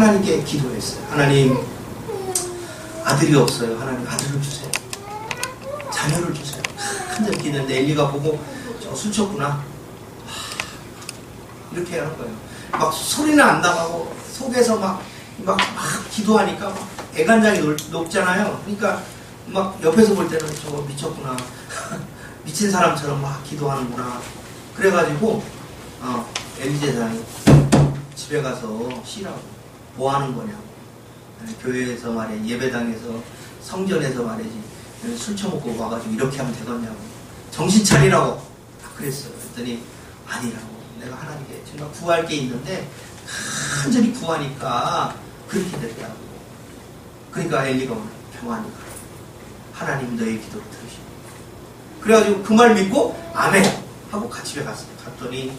하나님께 기도했어요. 하나님, 아들이 없어요. 하나님 아들을 주세요. 자녀를 주세요. 한참 기도했는데 엘리가 보고 저 술 쳤구나. 이렇게 하는 거예요. 막 소리는 안 나가고 속에서 막 기도하니까 막 애간장이 녹잖아요. 그러니까 막 옆에서 볼 때는 저거 미쳤구나. 미친 사람처럼 막 기도하는구나. 그래가지고 엘리 제사장이 집에 가서 쉬라고. 뭐 하는 거냐고. 교회에서 말이야, 예배당에서, 성전에서 말이지, 술 처먹고 와가지고 이렇게 하면 되겠냐고. 정신 차리라고. 그랬어요. 그랬더니 아니라고. 내가 하나님께 정말 구할 게 있는데 간절히 구하니까 그렇게 됐다고. 그러니까 엘리가 오늘 평안히 가라. 하나님 너의 기도를 들으시고. 그래가지고 그 말 믿고 아멘 하고 같이 집에 갔어요. 갔더니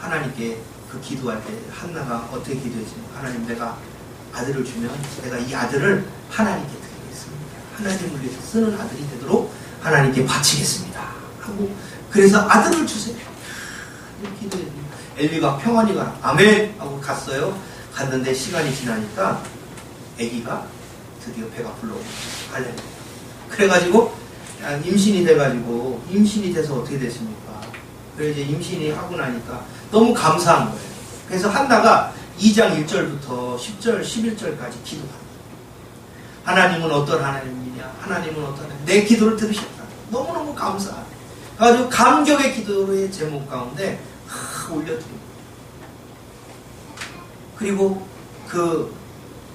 하나님께 그 기도할 때 한나가 어떻게 기도했냐면, 하나님, 내가 아들을 주면 내가 이 아들을 하나님께 드리겠습니다. 하나님을 위해서 쓰는 아들이 되도록 하나님께 바치겠습니다 하고, 그래서 아들을 주세요. 이렇게 기도했는데 엘리가 평안히 가라. 아멘 하고 갔어요. 갔는데 시간이 지나니까 아기가 드디어 배가 불러오고 갈래요. 그래가지고 임신이 돼가지고, 임신이 돼서 어떻게 됐습니까? 그래서 이제 임신이 하고 나니까 너무 감사한 거예요. 그래서 한나가 2장 1절부터 10절, 11절까지 기도합니다. 하나님은 어떤 하나님이냐? 하나님은 어떤 하나님? 내 기도를 들으셨다. 너무너무 감사하다. 아주 감격의 기도의 제목 가운데 올려드립니다. 그리고 그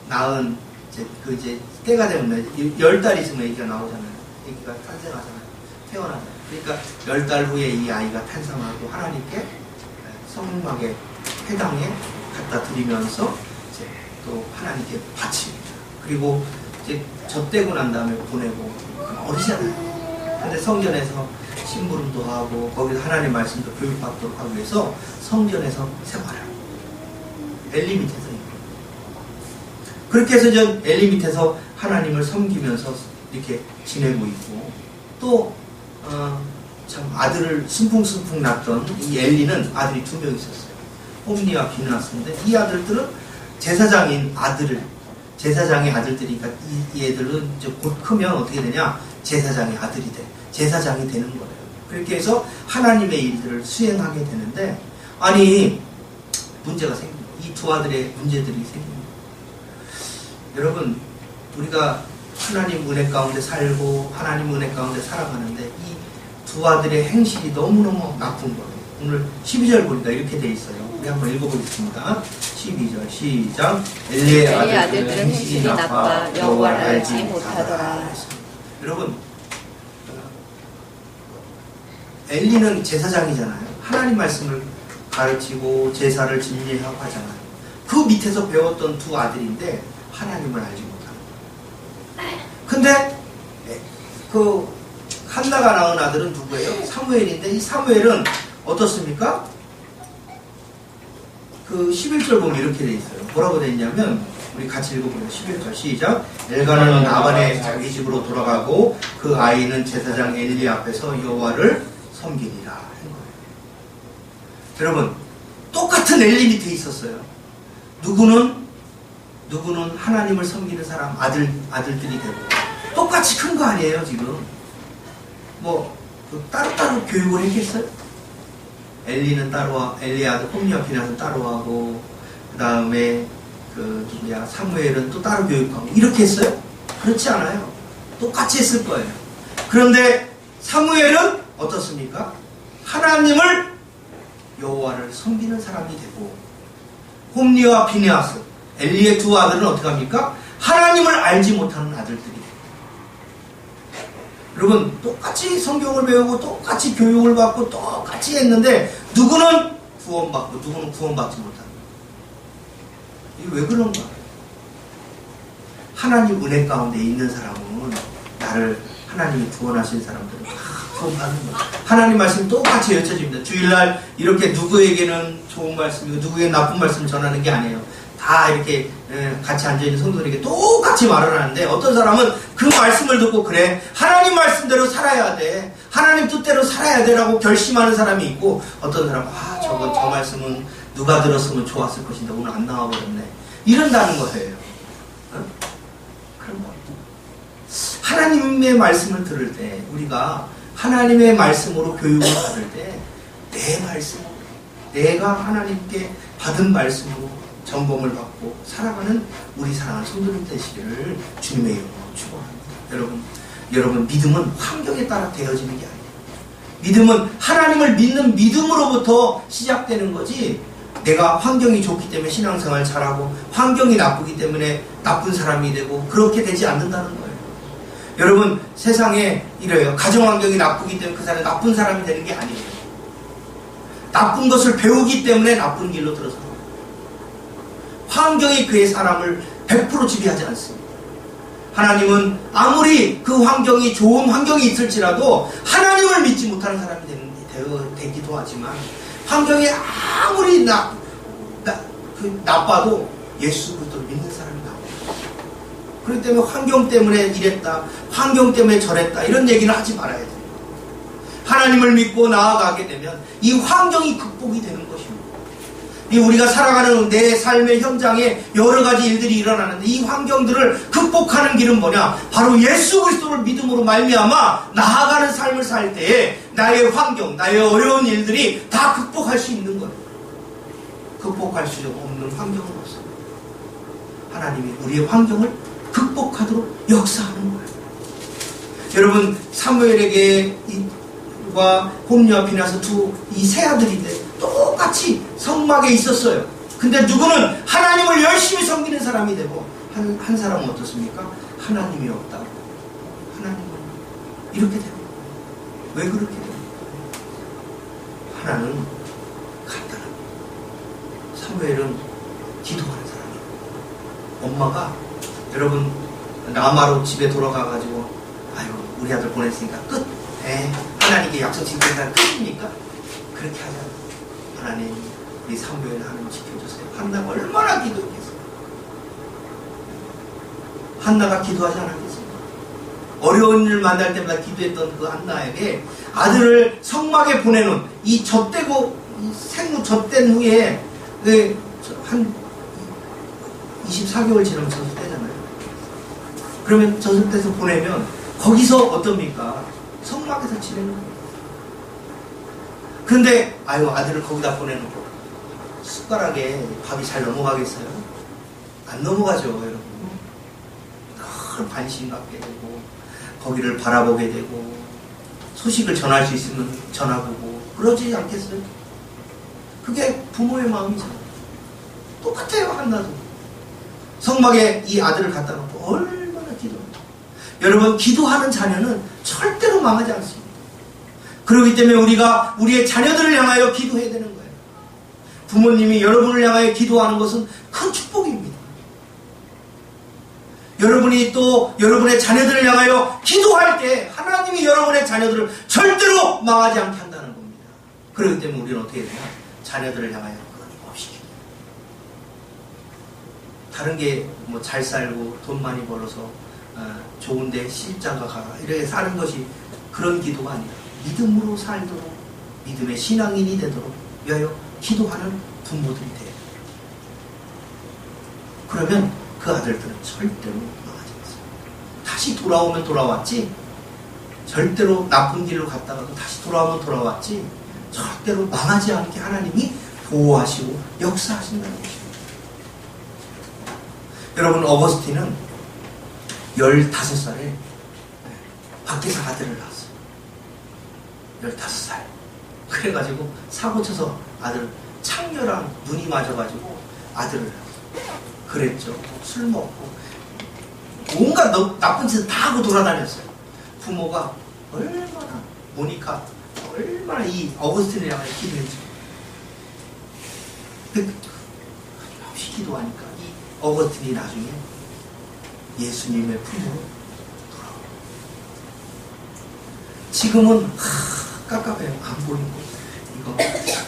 낳은 이제 때가 되면 10달 있으면 애기가 나오잖아요. 애기가 탄생하잖아요. 태어나잖아요. 그러니까 10달 후에 이 아이가 탄생하고 하나님께 성막의 회당에 갖다 드리면서 이제 또 하나님께 바칩니다. 그리고 이제 젖대고 난 다음에 보내고 어리잖아요. 근데 성전에서 심부름도 하고 거기서 하나님 말씀도 교육받도록 하기 위해서 성전에서 생활하고 엘리 밑에서 그렇게 해서 전 엘리 밑에서 하나님을 섬기면서 이렇게 지내고 있고, 또 참 아들을 숨풍숨풍 낳던 이 엘리는 아들이 2명 있었어요. 홈니와 비느하스인데 이 아들들은 제사장인 제사장의 아들들이니까 이 애들은 이제 곧 크면 어떻게 되냐? 제사장의 아들이 돼. 제사장이 되는 거예요. 그렇게 해서 하나님의 일들을 수행하게 되는데, 아니 문제가 생깁니다. 이 2 아들의 문제들이 생깁니다. 여러분, 우리가 하나님 은혜 가운데 살고 하나님 은혜 가운데 살아가는데 이 2 아들의 행실이 너무너무 나쁜 거예요. 오늘 12절 보니까 이렇게 돼 있어요. 우리 한번 읽어보겠습니다. 12절 시작. 엘리의 아들들은 행실이 나빠 여호와를 알지 못하더라. 여러분, 엘리는 제사장이잖아요. 하나님 말씀을 가르치고 제사를 진리하고 하잖아요. 그 밑에서 배웠던 2 아들인데 하나님을 알지 못하는 거예요. 근데 그 한나가 낳은 아들은 누구예요? 사무엘인데 이 사무엘은 어떻습니까? 그 11절 보면 이렇게 돼 있어요. 뭐라고 돼 있냐면, 우리 같이 읽어보죠. 11절 시작. 엘가나는 나반의 자기 집으로 돌아가고 그 아이는 제사장 엘리 앞에서 여호와를 섬기니라 한 거예요. 여러분, 똑같은 엘리 밑에 있었어요. 누구는 하나님을 섬기는 사람 아들들이 되고, 똑같이 큰 거 아니에요 지금? 뭐 따로따로 교육을 했겠어요? 엘리는 따로, 엘리 아들 홈리와 비나스는 따로 하고, 그 다음에 사무엘은 또 따로 교육하고, 이렇게 했어요? 그렇지 않아요. 똑같이 했을 거예요. 그런데 사무엘은 어떻습니까? 하나님을, 여호와를 섬기는 사람이 되고, 홈리와 비느하스, 엘리의 2 아들은 어떻게 합니까? 하나님을 알지 못하는 아들들이 돼요. 여러분, 똑같이 성경을 배우고 똑같이 교육을 받고 똑같이 했는데 누구는 구원받고 누구는 구원받지 못한다. 이게 왜 그런가? 하나님 은혜 가운데 있는 사람은, 나를 하나님이 구원하신 사람들은 다 구원받는 거예요. 하나님 말씀 똑같이 외쳐집니다. 주일날 이렇게 누구에게는 좋은 말씀이고 누구에게는 나쁜 말씀을 전하는 게 아니에요. 다 이렇게 같이 앉아있는 성도들에게 똑같이 말을 하는데, 어떤 사람은 그 말씀을 듣고, 그래, 하나님 말씀대로 살아야 돼, 하나님 뜻대로 살아야 돼 라고 결심하는 사람이 있고, 어떤 사람은 저 말씀은 누가 들었으면 좋았을 것인데 오늘 안 나와버렸네, 이런다는 거예요. 그런 거. 하나님의 말씀을 들을 때, 우리가 하나님의 말씀으로 교육을 받을 때, 내 말씀, 내가 하나님께 받은 말씀으로 점검을 받고 살아가는 우리 사랑하는 성도님 되시기를 주님의 이름으로 축원합니다. 여러분 믿음은 환경에 따라 되어지는 게 아니에요. 믿음은 하나님을 믿는 믿음으로부터 시작되는 거지, 내가 환경이 좋기 때문에 신앙생활 잘하고 환경이 나쁘기 때문에 나쁜 사람이 되고 그렇게 되지 않는다는 거예요. 여러분 세상에 이래요. 가정환경이 나쁘기 때문에 그 사람이 나쁜 사람이 되는 게 아니에요. 나쁜 것을 배우기 때문에 나쁜 길로 들어서는 거예요. 환경이 그의 사람을 100% 지배하지 않습니다. 하나님은 아무리 그 환경이 좋은 환경이 있을지라도 하나님을 믿지 못하는 사람이 되기도 하지만, 환경이 아무리 나빠도 예수 그리스도를 믿는 사람이 나옵니다. 그렇기 때문에 환경 때문에 이랬다, 환경 때문에 저랬다, 이런 얘기는 하지 말아야 돼요. 하나님을 믿고 나아가게 되면 이 환경이 극복이 되는 것입니다. 우리가 살아가는 내 삶의 현장에 여러 가지 일들이 일어나는데, 이 환경들을 극복하는 길은 뭐냐? 바로 예수 그리스도를 믿음으로 말미암아 나아가는 삶을 살 때에 나의 환경, 나의 어려운 일들이 다 극복할 수 있는 거예요. 극복할 수 없는 환경은 없습니다. 하나님이 우리의 환경을 극복하도록 역사하는 거예요. 여러분 사무엘에게 과 홈리와 비나스 이 세 아들인데 똑같이 성막에 있었어요. 근데 누구는 하나님을 열심히 섬기는 사람이 되고, 한 사람은 어떻습니까? 하나님이 없다고. 하나님은 이렇게 됩니다. 왜 그렇게 됩니까? 하나는 간단합니다. 사무엘은 기도하는 사람이에요. 엄마가, 여러분 라마로 집에 돌아가가지고 아유 우리 아들 보냈으니까 끝. 하나님께 약속 지키는 사람 끝입니까? 그렇게 하잖아요. 하나님, 우리 사무엘 하나님 지켜주세요. 한나가 얼마나 기도했겠어요. 한나가 기도하지 않았겠습니까? 어려운 일 만날 때마다 기도했던 그 한나에게 아들을 성막에 보내놓은, 이 젖대고 생후 젖된 후에 한 24개월 지나면 젖대잖아요. 그러면 젖대서 보내면 거기서 어떻습니까? 성막에서 지내는 거예요. 그런데 아들을 거기다 보내놓고 숟가락에 밥이 잘 넘어가겠어요? 안 넘어가죠, 여러분. 늘 관심 갖게 되고 거기를 바라보게 되고 소식을 전할 수 있으면 전화보고 그러지 않겠어요? 그게 부모의 마음이잖아요. 똑같아요. 한나도 성막에 이 아들을 갖다 놓고 얼마나 기도합니다. 여러분 기도하는 자녀는 절대로 망하지 않습니다. 그렇기 때문에 우리가 우리의 자녀들을 향하여 기도해야 되는 거예요. 부모님이 여러분을 향하여 기도하는 것은 큰 축복입니다. 여러분이 또 여러분의 자녀들을 향하여 기도할 때 하나님이 여러분의 자녀들을 절대로 망하지 않게 한다는 겁니다. 그렇기 때문에 우리는 어떻게 되냐? 자녀들을 향하여 끊임없이 기도. 다른 게 뭐 잘 살고 돈 많이 벌어서 좋은데 시집장가 가라 이렇게 사는 것이 그런 기도가 아니라 믿음으로 살도록 믿음의 신앙인이 되도록 위하여 기도하는 부모들이 돼요. 그러면 그 아들들은 절대로 망하지 않습니다. 다시 돌아오면 돌아왔지 절대로 나쁜 길로 갔다가도 다시 돌아오면 돌아왔지 절대로 망하지 않게 하나님이 보호하시고 역사하신다는 것입니다. 여러분 어거스틴은 15살에 밖에서 아들을 낳았어요. 15살. 그래가지고 사고 쳐서 아들 창녀랑 눈이 맞아가지고 아들을 낳았어요. 그랬죠. 술 먹고 온갖 나쁜 짓을 다 하고 돌아다녔어요. 부모가 얼마나 모니카 얼마나 이 어거스틴을 향해 기도했죠. 없이 기도하니까 이 어거스틴이 나중에 예수님의 품으로 돌아와요. 지금은 깝깝해요. 안 보이고 이거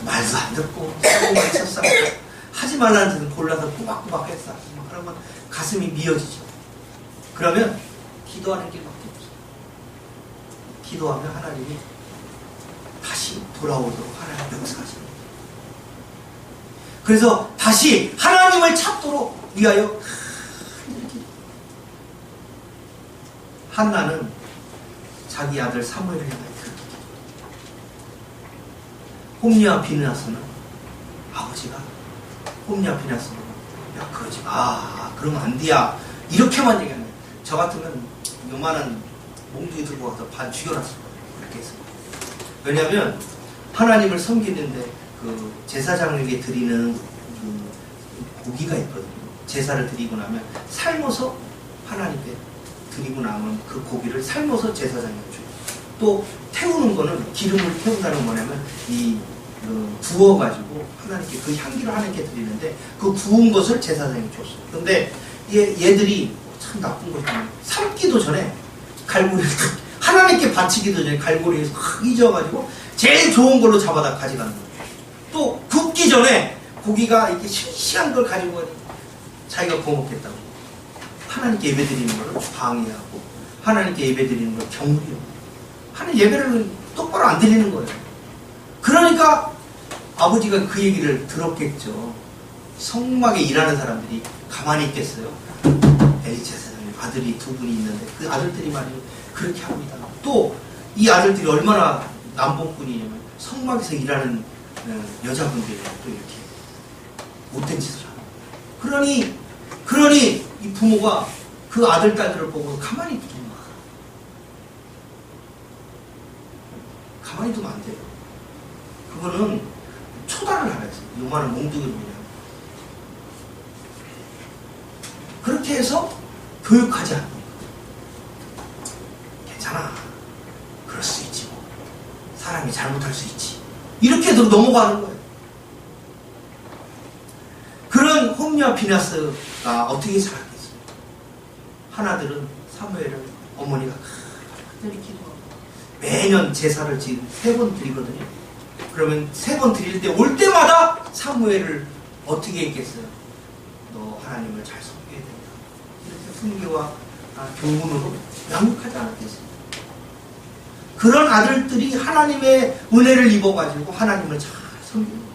말도 안 듣고 사고만 쳤어. 하지 말라는 데는 골라서 꼬박꼬박 했어. 그러면 가슴이 미어지죠. 그러면 기도하는 길밖에 없어요. 기도하면 하나님이 다시 돌아오도록 하나님 역사하십니다. 그래서 다시 하나님을 찾도록 위하여 한나는 자기 아들 사무엘을 향하여 홈리와 비느하스는 아버지가 홈리와 비느하스는 야 그러지 마 그러면 안 돼야 이렇게만 얘기하는 거예요. 저 같으면 요만한 몽둥이 들고 와서 반 죽여놨을 거예요. 그렇게 해서. 왜냐하면 하나님을 섬기는데 그 제사장에게 드리는 그 고기가 있거든요. 제사를 드리고 나면 삶아서 하나님께 드리고 나면 그 고기를 삶아서 제사장에게 줘요. 또 태우는 거는 기름을 태운다는 건 뭐냐면 이 구워가지고 하나님께 그 향기를 하나님께 드리는데 그 구운 것을 제사장에게 줬어요. 그런데 얘들이 참 나쁜 것이면 삶기도 전에 갈고리를 하나님께 바치기도 전에 갈고리에서 잊어가지고 제일 좋은 걸로 잡아다 가져가는 거예요. 또 굽기 전에 고기가 이렇게 싱싱한 걸 가지고 가지고 자기가 구워 먹겠다고 하나님께 예배드리는 걸 방해하고 하나님께 예배드리는 걸 경물이요. 하나님 예배를 똑바로 안 드리는 거예요. 그러니까 아버지가 그 얘기를 들었겠죠. 성막에 일하는 사람들이 가만히 있겠어요? 에이 제사장님 아들이 두 분이 있는데 그 아들들이 말이에요. 그렇게 합니다. 또 이 아들들이 얼마나 남봉꾼이냐면 성막에서 일하는 여자분들이 또 이렇게 못된 짓을 하고 그러니 이 부모가 그 아들 딸들을 보고 가만히 두면 안 돼요. 그거는 초단을 하라 했어요. 요만한 몽둥이를 그냥 그렇게 해서 교육하지 않는 거예요. 괜찮아. 그럴 수 있지 뭐. 사람이 잘못할 수 있지. 이렇게 넘어가는 거예요. 그런 홈리와 비느하스가 어떻게 살았겠어요? 하나들은 사무엘은 어머니가 간절히 기도하고 매년 제사를 지금 3번 드리거든요. 그러면 3번 드릴 때 올 때마다 사무엘을 어떻게 했겠어요? 너 하나님을 잘 섬겨야 된다. 이렇게 훈계와 교훈으로 양육하지 않았겠어요? 그런 아들들이 하나님의 은혜를 입어가지고 하나님을 잘 섬기는 거예요.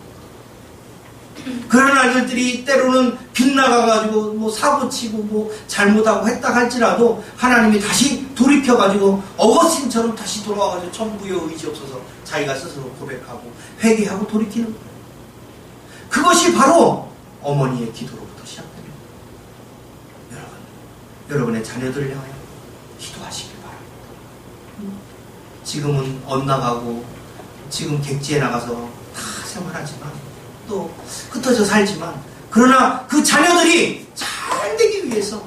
그런 아들들이 때로는 빗나가가지고 뭐 사고치고 뭐 잘못하고 했다 할지라도 하나님이 다시 돌이켜가지고 어거스틴처럼 다시 돌아와가지고 천부여 의지 없어서 자기가 스스로 고백하고 회개하고 돌이키는 거예요. 그것이 바로 어머니의 기도로부터 시작됩니다. 여러분의 자녀들을 향하여 기도하시길 바랍니다. 지금은 엇나가고 지금 객지에 나가서 다 생활하지만 또 흩어져 살지만 그러나 그 자녀들이 잘 되기 위해서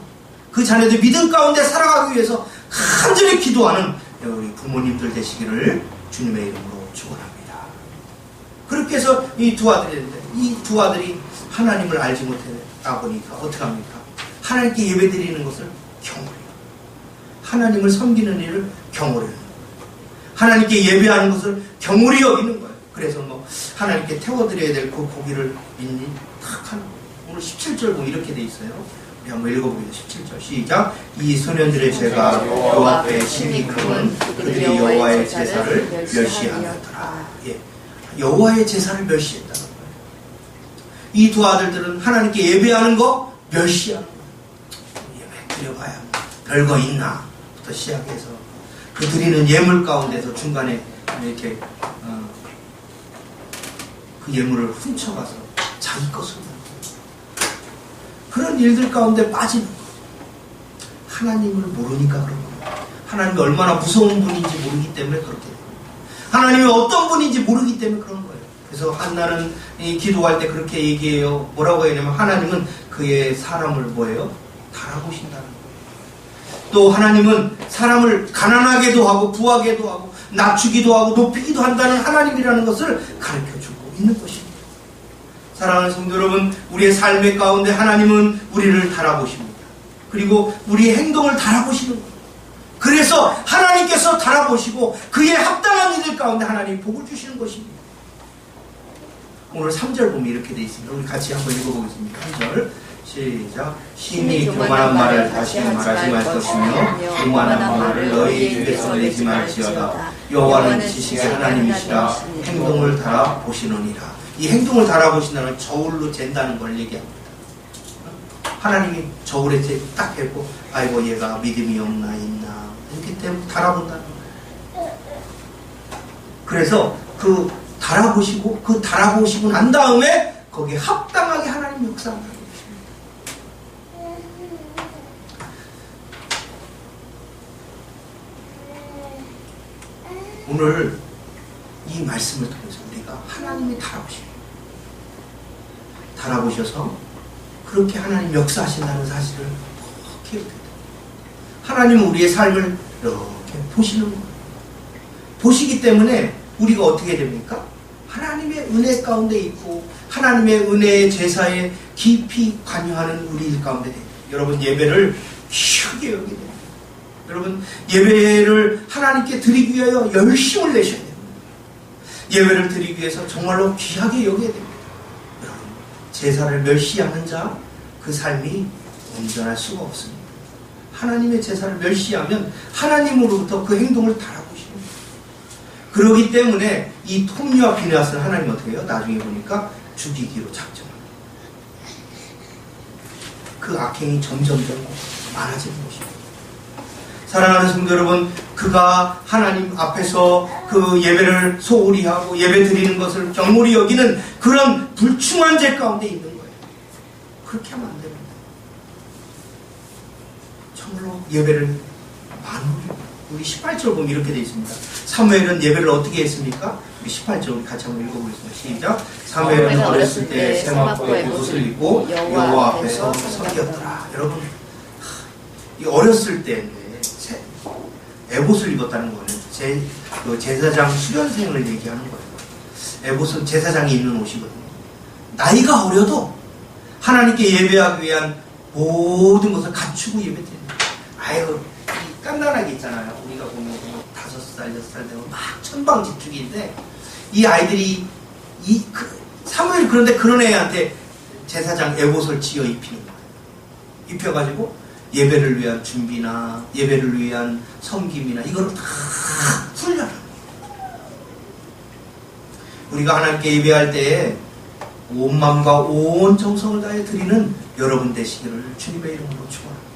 그 자녀들 믿음 가운데 살아가기 위해서 간절히 기도하는 우리 부모님들 되시기를 주님의 이름으로 축원합니다. 그렇게 해서 이 두 아들인데 이 두 아들이 하나님을 알지 못했다 보니까 어떻게 합니까? 하나님께 예배드리는 것을 경홀해요. 하나님을 섬기는 일을 경홀해요. 하나님께 예배하는 것을 경홀히 여기는 거예요. 그래서 뭐 하나님께 태워드려야 될 그 고기를 민니 탁 하는 거예요. 오늘 17절 보면 이렇게 돼 있어요. 우리 한번 읽어보겠습니다. 17절 시작. 이 소년들의 죄가 여호와 앞에 심히 크면 그들이 여호와의 제사를 멸시하였더라. 예, 여호와의 제사를 멸시했다는 거예요. 이 두 아들들은 하나님께 예배하는 거 멸시하는 거예요. 예배 드려봐야 별거 있나 부터 시작해서 그 드리는 예물 가운데서 중간에 이렇게 그 예물을 훔쳐가서 자기 것으로 그런 일들 가운데 빠지는 거예요. 하나님을 모르니까 그런 거예요. 하나님이 얼마나 무서운 분인지 모르기 때문에 그렇게 돼요. 하나님이 어떤 분인지 모르기 때문에 그런 거예요. 그래서 한나는 기도할 때 그렇게 얘기해요. 뭐라고 하냐면 하나님은 그의 사람을 뭐예요? 달아보신다는 거예요. 또 하나님은 사람을 가난하게도 하고 부하게도 하고 낮추기도 하고 높이기도 한다는 하나님이라는 것을 가르쳐주고 있는 것입니다. 사랑하는 성도 여러분, 우리의 삶의 가운데 하나님은 우리를 달아보십니다. 그리고 우리의 행동을 달아보시는 거예요. 그래서 하나님께서 달아보시고 그에 합당한 이들 가운데 하나님 복을 주시는 것입니다. 오늘 3절 보면 이렇게 되어 있습니다. 우리 같이 한번 읽어보겠습니다. 3절 시작. 심히 교만한 말을 다시 말하지 말 것이며 교만한 말을 너희 입에서 내지 말지어다. 여호와는 지식의 하나님이시라 행동을 달아보시느니라. 이 행동을 달아보신다는 저울로 잰다는 걸 얘기합니다. 하나님이 저울에 딱 해고 아이고 얘가 믿음이 없나 있나 이렇게 때문에 달아본다는 거예요. 그래서 그 달아보시고 난 다음에 거기에 합당하게 하나님 역사한다는 것입니다. 오늘 이 말씀을 통해서 우리가 하나님이 달아보셔서 그렇게 하나님 역사하신다는 사실을 꼭 기억해야 돼요. 하나님은 우리의 삶을 이렇게 보시는 거예요. 보시기 때문에 우리가 어떻게 됩니까? 하나님의 은혜 가운데 있고 하나님의 은혜의 제사에 깊이 관여하는 우리 가운데 됩니다. 여러분 예배를 귀하게 여기게 됩니다. 여러분 예배를 하나님께 드리기 위하여 열심을 내셔야 됩니다. 예배를 드리기 위해서 정말로 귀하게 여겨야 됩니다. 여러분 제사를 멸시하는 자 그 삶이 온전할 수가 없습니다. 하나님의 제사를 멸시하면 하나님으로부터 그 행동을 달아보시는 거예요. 그렇기 때문에 이 홈리와 비느하스를 하나님 어떻게 해요? 나중에 보니까 죽이기로 작정합니다. 그 악행이 점점 많아지는 것입니다. 사랑하는 성도 여러분, 그가 하나님 앞에서 그 예배를 소홀히 하고 예배 드리는 것을 경홀히 여기는 그런 불충한 죄 가운데 있는 거예요. 그렇게 하면 안 됩니다. 정말로 예배를 만홀히 우리 18절 보면 이렇게 되어 있습니다. 사무엘은 예배를 어떻게 했습니까? 우리 18절 우리 같이 한번 읽어보겠습니다. 시작. 사무엘은 어렸을 때 세마포의 옷을 입고 여호와 앞에서 섬겼더라. 여러분 이 어렸을 때인데 에봇을 입었다는 거는 제사장 수련생을 얘기하는 거예요. 에봇은 제사장이 입는 옷이거든요. 나이가 어려도 하나님께 예배하기 위한 모든 것을 갖추고 예배드립니다. 아유, 깐난하게 있잖아요. 우리가 보면 5살, 6살 되면 막 천방지축인데 이 아이들이 사무엘 그런데 그런 애한테 제사장 에봇을 지어 입히는 거예요. 입혀가지고 예배를 위한 준비나 예배를 위한 섬김이나 이거를 다 훈련합니다. 우리가 하나님께 예배할 때에 온 마음과 온 정성을 다해 드리는 여러분 되시기를 주님의 이름으로 축원합니다.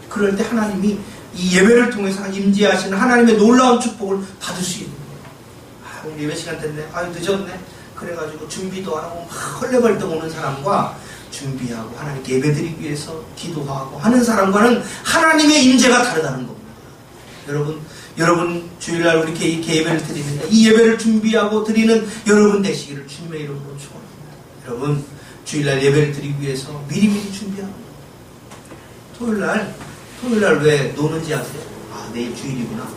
그럴 때 하나님이 이 예배를 통해서 임재하시는 하나님의 놀라운 축복을 받을 수 있는 거예요. 오늘 예배 시간 됐네. 늦었네. 그래가지고 준비도 안 하고 막 헐레벌떡 오는 사람과 준비하고 하나님께 예배드리기 위해서 기도하고 하는 사람과는 하나님의 임재가 다르다는 겁니다. 여러분 주일날 우리 이렇게 예배를 드리는데 이 예배를 준비하고 드리는 여러분 되시기를 주님의 이름으로 축원합니다. 여러분 주일날 예배를 드리기 위해서 미리미리 준비하고 토요일날 왜 노는지 아세요? 내일 주일이구나.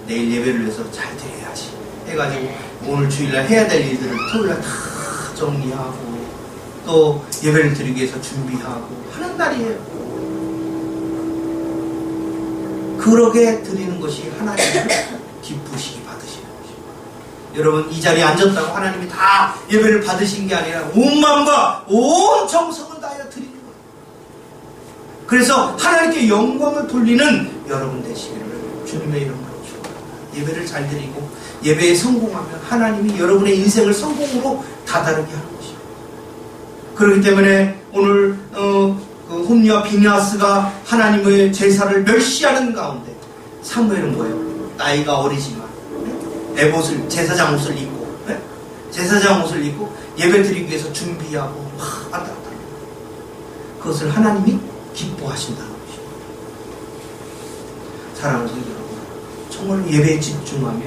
내일 예배를 위해서 잘 드려야지 해가지고 오늘 주일날 해야 될 일들을 토요일날 다 정리하고 또 예배를 드리기 위해서 준비하고 하는 날이에요. 그러게 드리는 것이 하나님을 기쁘시게 받으시는 것입니다. 여러분 이 자리에 앉았다고 하나님이 다 예배를 받으신 게 아니라 온 마음과 온 정성을 다하여 드리는 거예요. 그래서 하나님께 영광을 돌리는 여러분 되시기를 주님의 이름으로 축원합니다. 예배를 잘 드리고 예배에 성공하면 하나님이 여러분의 인생을 성공으로 다다르게 하는 것입니다. 그렇기 때문에 오늘 홈리와 비느하스가 하나님의 제사를 멸시하는 가운데 사무엘은 뭐예요? 나이가 어리지만 에봇을 제사장 옷을 입고 제사장 옷을 입고 예배드리기 위해서 준비하고 왔다 갔다 그것을 하나님이 기뻐하신다는 것입니다. 사랑하는 성도 여러분, 정말로 예배에 집중하며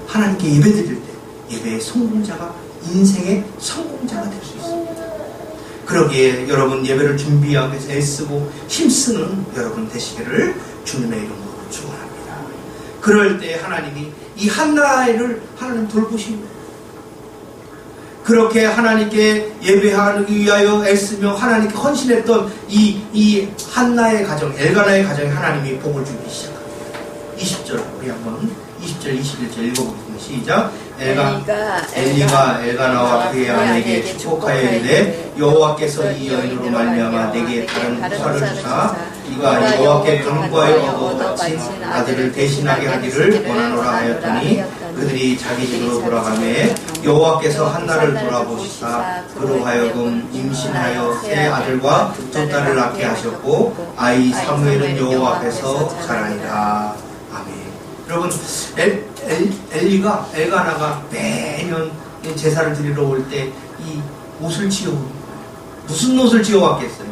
하나님께 예배드릴 때 예배의 성공자가 인생의 성공자가 될 수 있습니다. 그러기에 여러분 예배를 준비하기 위해서 애쓰고 힘쓰는 여러분 되시기를 주님의 이름으로 축원합니다. 그럴 때 하나님이 이 한나를 하나님 돌보십니다. 그렇게 하나님께 예배하기 위하여 애쓰며 하나님께 헌신했던 이 한나의 가정, 엘가나의 가정에 하나님이 복을 주기 시작합니다. 20절 우리 한번 20절 21절 읽어보겠습니다. 시작. 엘리가 엘가나와 그의 아내에게 축복하여 이르되 여호와께서 이 여인으로 말미암아 내게 다른 후사를 주사 이가 여호와께 간구하여 얻어 바친 아들을 대신하게 하기를 원하노라 하였더니 그들이 자기 집으로 돌아가매 여호와께서 한나를 돌아보시사 그로 하여금 임신하여 세 아들과 두 딸을 낳게 하셨고 아이 사무엘은 여호와 앞에서 자라니라. 아멘. 여러분, 엘가나가 매년 제사를 드리러 올 때 이 옷을 지어오는 거예요. 무슨 옷을 지어왔겠어요?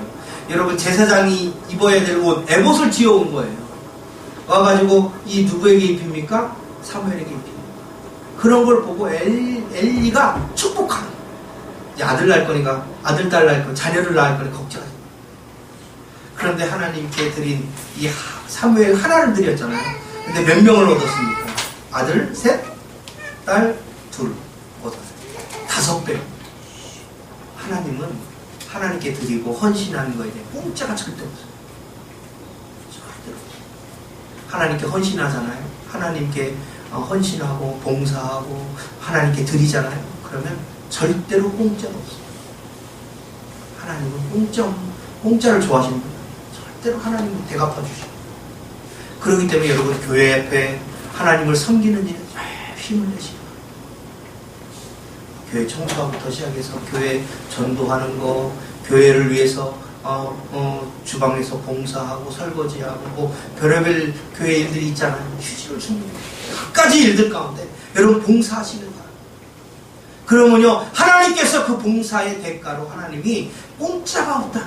여러분, 제사장이 입어야 될 옷, 에봇을 지어온 거예요. 와가지고 이 누구에게 입힙니까? 사무엘에게 입힙니다. 그런 걸 보고 엘리가 축복하는 거예요. 이제 아들 낳을 거니까, 아들, 딸 낳을 거니까, 자녀를 낳을 거니까 걱정하지 마세요. 그런데 하나님께 드린 이 사무엘 하나를 드렸잖아요. 근데 몇 명을 얻었습니까? 아들 셋, 딸 둘 얻었어요. 5배. 하나님은 하나님께 드리고 헌신하는 거에 대해 공짜가 절대 없어요. 절대 없어요. 하나님께 헌신하잖아요. 하나님께 헌신하고 봉사하고 하나님께 드리잖아요. 그러면 절대로 공짜가 없어요. 하나님은 공짜를 좋아하시는 거예요. 절대로 하나님은 대갚아 주시고. 그렇기 때문에 여러분, 교회 앞에 하나님을 섬기는 일에 힘을 내시고, 교회 청소부터 시작해서 교회 전도하는 거, 교회를 위해서 주방에서 봉사하고 설거지하고 뭐 별의별 교회 일들이 있잖아요. 휴지를 줍는 각가지 일들 가운데 여러분 봉사하시는 거예요. 그러면요, 하나님께서 그 봉사의 대가로 하나님이 공짜가 없다.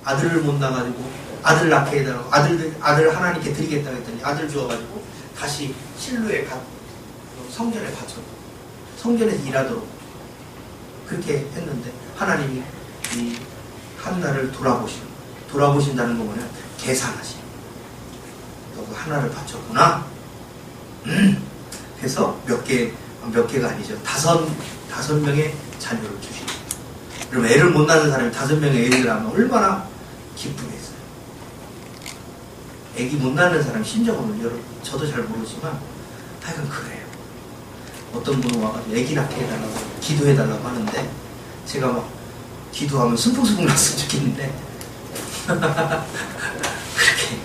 아들을 못 낳아가지고 아들 낳게 해달라고 아들 하나님께 드리겠다고 했더니 아들 주어가지고 다시 실로에 성전에 바쳐 성전에서 일하도록 그렇게 했는데 하나님이 이 한나를 돌아보신다는 거 뭐냐? 계산하시는. 너가 하나를 바쳤구나. 그래서 몇 개가 아니죠. 다섯 명의 자녀를 주시는. 그럼 애를 못 낳는 사람이 5명의 애를 낳으면 얼마나 기쁘겠어요. 애기 못 낳는 사람 심정은 여러분 저도 잘 모르지만 하여간 그래요. 어떤 분은 와가지고 애기 낳게 해달라고 기도해달라고 하는데 제가 막 기도하면 순풍순풍 났으면 좋겠는데 그렇게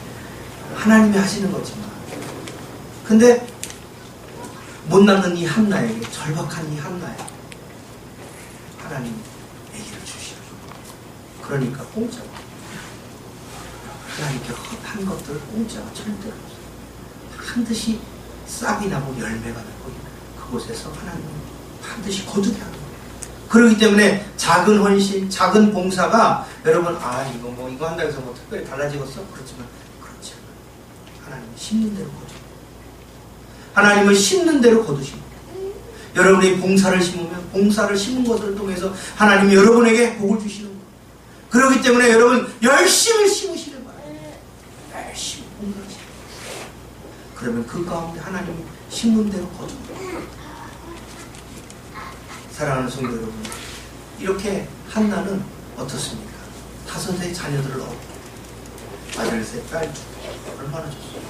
하나님이 하시는 거지만 근데 못 낳는 이 한나에게 절박한 이 한나에 하나님 애기를 주시오. 그러니까 공짜가 하나님께 한 것들 공짜가 절대로 없어요. 반드시 싹이 나고 열매가 나고 그곳에서 하나님은 반드시 거두게 하는 거예요. 그렇기 때문에 작은 헌신, 작은 봉사가 여러분 이거 한다고 해서 뭐 특별히 달라지겠어? 그렇지만 그렇지 않아요. 하나님은 심는 대로 거두고 하나님은 심는 대로 거두시고 여러분이 봉사를 심으면 봉사를 심은 것을 통해서 하나님이 여러분에게 복을 주시는 거예요. 그렇기 때문에 여러분 열심히 심으시는 거예요. 열심히 봉사하시는 거예요. 그러면 그 가운데 하나님이 심는 대로 거두고 사랑하는 성도 여러분, 이렇게 한나는 어떻습니까? 5의 자녀들을 얻고 아들 셋, 딸 둘, 얼마나 좋습니까?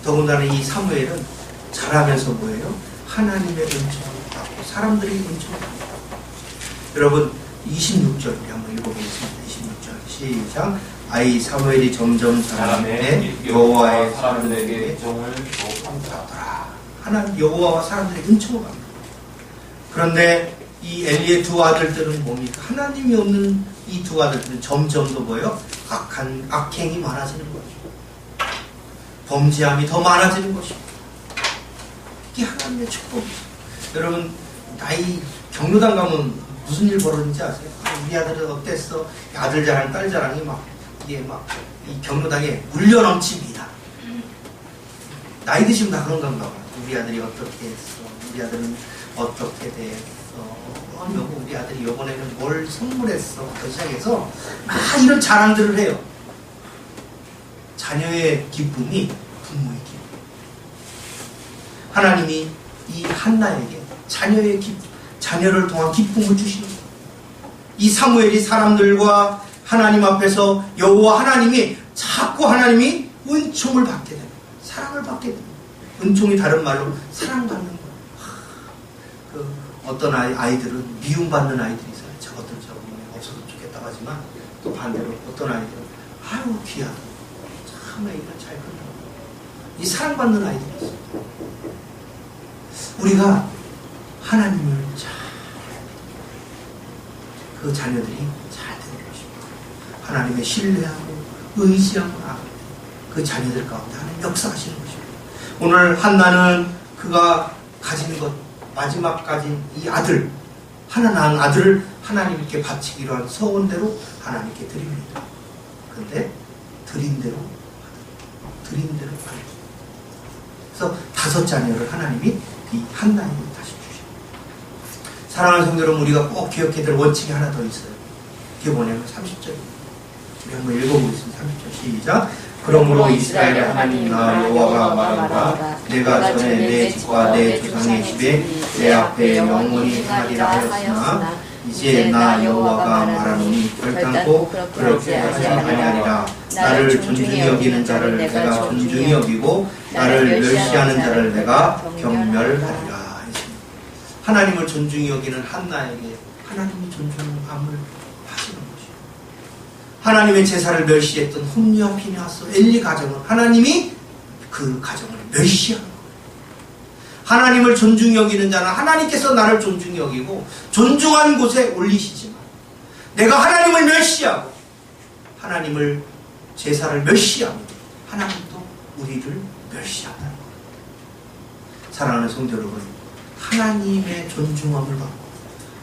더군다나 이 사무엘은 자라면서 뭐예요? 하나님의 은총을 받고 사람들의 은총을 받고. 여러분 26절 우리 한번 읽어보겠습니다. 26절 시작. 아이 사무엘이 점점 자라매 여호와의 사람들에게 은총을 받더라. 하나님 여호와와 사람들에게 은총을 받는. 그런데 이 엘리의 두 아들들은 뭡니까? 하나님이 없는 이 두 아들들은 점점 더 뭐예요? 악행이 많아지는 거죠. 범죄함이 더 많아지는 것입니다. 이게 하나님의 축복이죠. 여러분 경로당 가면 무슨 일 벌어지는지 아세요? 우리 아들은 어땠어? 아들 자랑, 딸 자랑이 이 경로당에 물려 넘칩니다. 나이 드시면 다 그런 건가 봐요. 우리 아들이 어떻게 했어? 우리 아들은 어떻게 됐어? 우리 아들이 이번에는 뭘 선물했어? 부터 시작해서 이런 자랑들을 해요. 자녀의 기쁨이 부모의 기쁨. 하나님이 이 한나에게 자녀를 통한 기쁨을 주시는 거예요. 이 사무엘이 사람들과 하나님 앞에서 여호와 하나님이 자꾸 하나님이 은총을 받게 됩니다. 사랑을 받게 됩니다. 은총이 다른 말로 사랑받는 거예요. 어떤 아이들은 미움받는 아이들이 있어요. 저것들 없어도 좋겠다고 하지만 또 반대로 어떤 아이들은 아유 귀하다. 참 애기가 잘 큰다. 이 사랑받는 아이들이 있어요. 우리가 하나님을 그 자녀들이 잘 되는 것입니다. 하나님의 신뢰하고 의지하고 그 자녀들 가운데 하나님 역사하시는 것입니다. 오늘 한나는 그가 가진 것 마지막 가진 이 아들 하나 낳은 아들을 하나님께 바치기로 한 서원대로 하나님께 드립니다. 그런데 드린 대로 받았습니다. 그래서 5 자녀를 하나님이 이 한나에게 다시 주십니다. 사랑하는 성도 여러분, 우리가 꼭 기억해야 될 원칙이 하나 더 있어요. 그게 뭐냐면 30절입니다. 우리 한번 읽어보겠습니다. 30절 시작. 그러므로 이스라엘의 하나님 나 여호와가 말하노라 내가 전에 내 집과 내 조상의 집에 내 앞에 영원히 행하리라 하였으나 이제 나 여호와가 말하노니 결단코 그렇게 하지 아니하리라. 나를 존중히 여기는 자를 내가 존중히 여기고 나를 멸시하는 자를 내가 경멸하리라. 하나님을 존중히 여기는 한나에게 하나님이 존중함을 하시는 것이요. 하나님의 제사를 멸시했던 홈리와 피느하스 엘리 가정은 하나님이 그 가정을 멸시하는 거예요. 하나님을 존중히 여기는 자는 하나님께서 나를 존중히 여기고 존중한 곳에 올리시지만 내가 하나님을 멸시하고 하나님을 제사를 멸시하면 하나님도 우리를 멸시한다는 거예요. 사랑하는 성도 여러분, 하나님의 존중함을 받고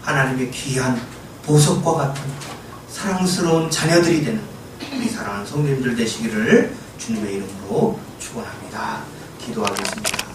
하나님의 귀한 보석과 같은 사랑스러운 자녀들이 되는 우리 사랑하는 성도님들 되시기를 주님의 이름으로 축원합니다. 기도하겠습니다.